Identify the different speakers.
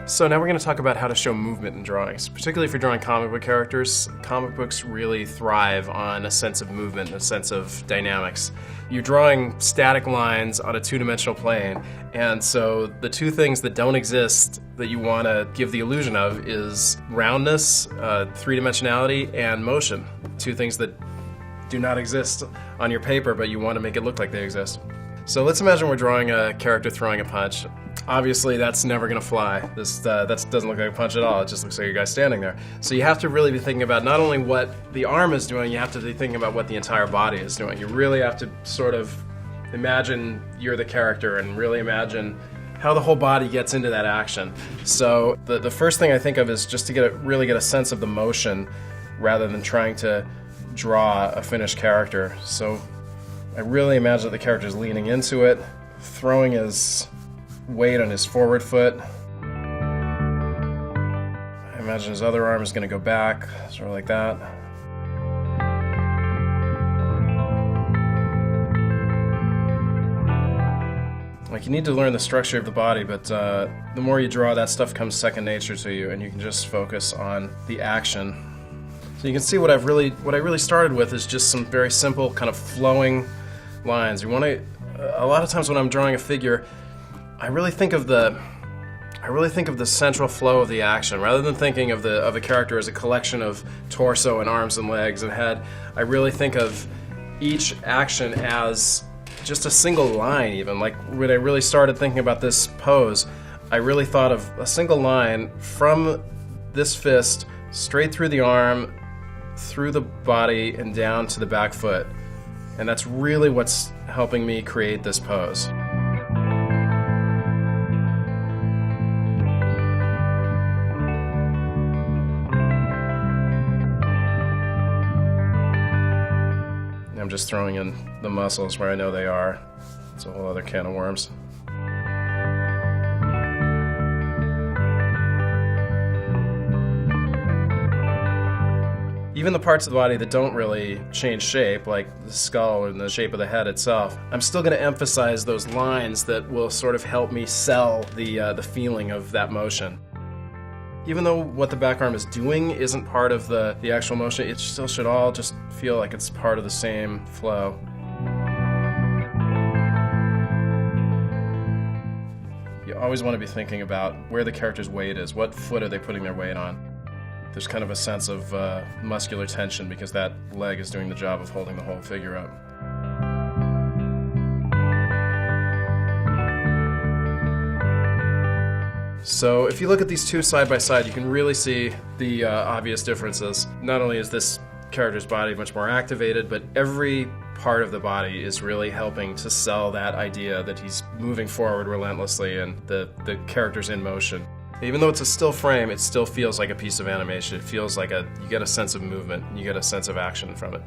Speaker 1: So now we're going to talk about how to show movement in drawings. Particularly if you're drawing comic book characters, comic books really thrive on a sense of movement and a sense of dynamics. You're drawing static lines on a two-dimensional plane, and so the two things that don't exist that you want to give the illusion of is roundness, three-dimensionality, and motion. Two things that do not exist on your paper, but you want to make it look like they exist. So let's imagine we're drawing a character throwing a punch. Obviously, that's never going to fly. That doesn't look like a punch at all. It just looks like a guy standing there. So you have to really be thinking about not only what the arm is doing, you have to be thinking about what the entire body is doing. You really have to sort of imagine you're the character and really imagine how the whole body gets into that action. So the first thing I think of is just to really get a sense of the motion rather than trying to draw a finished character. So I really imagine that the character is leaning into it, throwing his weight on his forward foot. I imagine his other arm is going to go back, sort of like that. Like, you need to learn the structure of the body, but the more you draw, that stuff comes second nature to you, and you can just focus on the action. So you can see what I really started with is just some very simple kind of flowing lines. You want to, a lot of times when I'm drawing a figure, I really think of the central flow of the action. Rather than thinking of a character as a collection of torso and arms and legs and head, I really think of each action as just a single line even. Like when I really started thinking about this pose, I really thought of a single line from this fist straight through the arm, through the body, and down to the back foot. And that's really what's helping me create this pose. I'm just throwing in the muscles where I know they are. It's a whole other can of worms. Even the parts of the body that don't really change shape, like the skull and the shape of the head itself, I'm still going to emphasize those lines that will sort of help me sell the feeling of that motion. Even though what the back arm is doing isn't part of the actual motion, it still should all just feel like it's part of the same flow. You always want to be thinking about where the character's weight is. What foot are they putting their weight on? There's kind of a sense of muscular tension because that leg is doing the job of holding the whole figure up. So if you look at these two side by side, you can really see the obvious differences. Not only is this character's body much more activated, but every part of the body is really helping to sell that idea that he's moving forward relentlessly and the character's in motion. Even though it's a still frame, it still feels like a piece of animation. It feels like you get a sense of movement, and you get a sense of action from it.